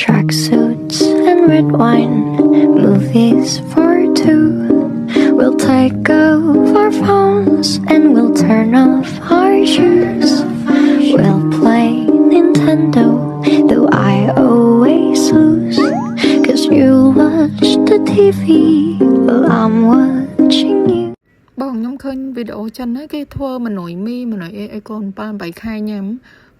tracksuits and red wine, movies for two. We'll take off our phones and we'll turn off our shoes. We'll play Nintendo, though I always lose. 'Cause you watch the TV while I'm watching you. បងខ្ញុំឃើញវីដេអូចិនហ្នឹងគេធ្វើមនុយមីមនុយអីកូនប៉ា8ខែញ៉ាំ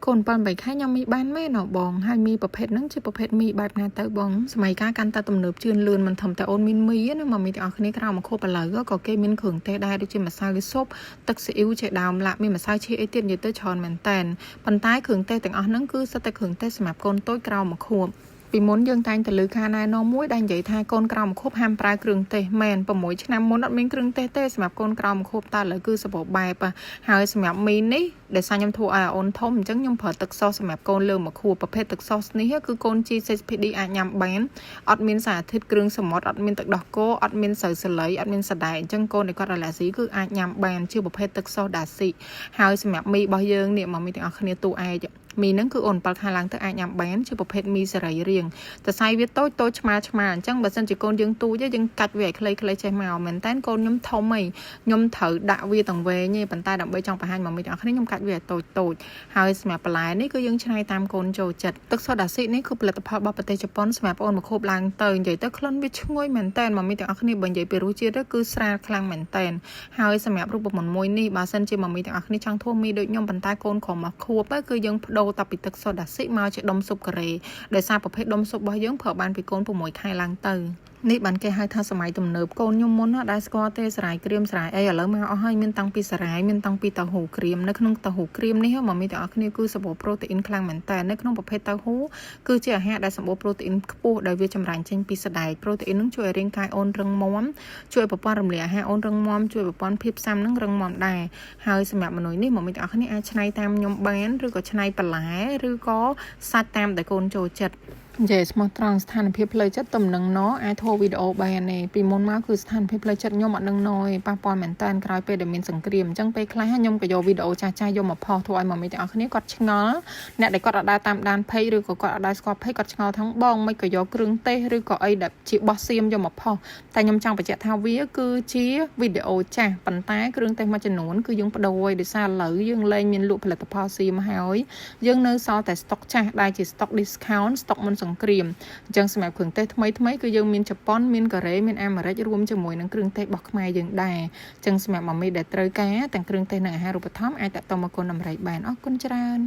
កូនប៉ា8ខែញ៉ាំមីបានមែនបងហើយមីប្រភេទហ្នឹងជាប្រភេទមីបែបណាទៅបងសម័យកាលកាន់តែទំនើបជឿនលឿនមិនធំតែអូនមានមីណាមកមីទាំងអស់គ្នាក្រៅមកខូបឥឡូវក៏គេមានគ្រឿងទេសដែរដូចជាម្សៅស៊ុបទឹកស៊ីអ៊ីវជាដើមឡាក់មានម្សៅឈីអីទៀតនិយាយទៅច្រើនមែនតែនប៉ុន្តែគ្រឿងទេសទាំងអស់ហ្នឹងគឺសិតតែគ្រឿងទេសសម្រាប់កូនតូចក្រៅមកខួបពីមុនយើងតែងតែលើខាណែនាំមួយដែលនិយាយថាកូនក្រៅមកខួបហាមប្រើគ្រឿងទេសមែន6ឆ្នាំមុនអត់មានគ្រឿងទេសទេសម្រាប់កូនក្រៅមកខួបតែឥឡូវគឺសម្បូរបែបហើយសម្រាប់មីនេះដែលសាខ្ញុំធ្វើឲ្យអូនធំអញ្ចឹងខ្ញុំប្រើទឹកសសម្រាប់កូនលើមកខួបប្រភេទទឹកសនេះគឺកូន G6PD អាចញ៉ាំបានអត់មានសារធាតុគ្រឿងសមុទ្រអត់មានទឹកដោះគោអត់មានស្រូវសាលីអត់មានសណ្តែកអញ្ចឹងកូនដែលគាត់អាឡែស៊ីគឺអាចញ៉ាំបានជាប្រភេទទឹកសដាស៊ីហើយសម្រាប់មីរបស់យើងនេះមកមីទាំងអស់គ្នាទូឯកមីហ្នឹងគឺអូន7ខែឡើងទៅអាចញ៉ាំបានជាប្រភេទមីសេរីរាងសរសៃវាតូចឆ្មាអញ្ចឹងបើសិនជាកូនយើងទូចយើងកាច់វាឲ្យខ្លីចេះមកមែនតើកូនខ្ញុំធំហីខ្ញុំត្រូវដាក់វាទាំងវែងទេប៉ុន្តែដើម្បីចង់បង្ហាញមកមីទាំងអស់គ្នាខ្ញុំកាច់វាឲ្យតូចហើយសម្រាប់បន្លែនេះគឺយើងច្នៃតាមកូនចូលចិត្តទឹកសូដាស៊ីនេះគឺផលិតផលរបស់ប្រទេសជប៉ុនសម្រាប់អូនមកខូបឡើងទៅនិយាយទៅក្លិនវាឈ្ងុយមែនតើមកមីទាំងអស់គ្នាបើនិយាយពីរសជាតិគឺស្រាលខ្លាំងមែនតើហើយសម្រាប់រូបមន្តមួយនេះបើសិនជាមកមីទាំងអស់គ្នាចង់ធ្វើមីដូចខ្ញុំប៉ុន្តែកូនក្រមកខួបគឺយើងបដូរតាពីទឹកសូដាស៊ីមកជាដុំស៊ុបការ៉េដោយសារប្រភេទដុំស៊ុបរបស់យើងប្រើបានពីកូន6ខែឡើងទៅនេះបានគេហៅថាសម័យទំនើបកូនខ្ញុំមុនណាដែលស្គាល់ទេសារាយក្រៀមសារាយអីឥឡូវមកអស់ហើយមានតាំងពីសារាយមានតាំងពីតៅហ៊ូក្រៀមនៅក្នុងតៅហ៊ូក្រៀមនេះមកមីទាំងអស់គ្នាគឺសម្បូរប្រូតេអ៊ីនខ្លាំងមែនតើនៅក្នុងប្រភេទតៅហ៊ូគឺជាអាហារដែលសម្បូរប្រូតេអ៊ីនខ្ពស់ដោយវាចម្រាញ់ចេញពីសណ្តែកប្រូតេអ៊ីននឹងជួយឲ្យរាងកាយអូនរឹងមាំជួយប្រព័ន្ធរំលាយអាហារអូនរឹងមាំជួយប្រព័ន្ធភាពស៊ាំនឹងរឹងមាំដែរហើយសម្រាប់មនុស្សនេះមកមីទាំងអស់គ្នាអាចច្នៃតាមខ្ញុំបានឬក៏ច្នៃបន្លែឬក៏សាច់តាមដែលកូនចូលចិត្តនិយាយស្មោះត្រង់ស្ថានភាពផ្លូវចិត្តទំនឹងណអាចធ្វើវីដេអូបានទេពីមុនមកគឺស្ថានភាពផ្លូវចិត្តខ្ញុំអត់នឹងណយប៉ះពាល់មែនតើក្រោយពេលដែលមានសង្គ្រាមអញ្ចឹងពេលខ្លះខ្ញុំក៏យកវីដេអូចាស់យកមកផុសធ្វើឲ្យមកមីទាំងអស់គ្នាគាត់ឆ្ងល់អ្នកដែលគាត់អត់ដើរតាមដានពេកឬក៏គាត់អត់ដើរស្គាល់ពេកគាត់ឆ្ងល់ថាបងមិនក៏យកគ្រឿងទេសឬក៏អីដែលជាបោះសៀមយកមកផុសតែខ្ញុំចង់បញ្ជាក់ថាវាគឺជាវីដេអូចាស់ប៉ុន្តែគ្រឿងទេសមួយចំនួនគឺយើងបដូរឲ្យដោយសារឥឡូវយើងលែងមានលក់ផលិតផលសៀមហើយយើងនៅសល់តែស្តុកចាស់ដែលជា stock discount ស្តុកមុនសង្គ្រាមអញ្ចឹងសម្រាប់គ្រឿងទេសថ្មីគឺយើងមានជប៉ុនមានកូរ៉េមានអាមេរិករួមជាមួយនឹងគ្រឿងទេសរបស់ខ្មែរយើងដែរអញ្ចឹងសម្រាប់ម៉ាមីដែលត្រូវការទាំងគ្រឿងទេសនិងអាហារូបត្ថម្ភអាចតាក់ទងមកគុណតម្រៃបានអរគុណច្រើន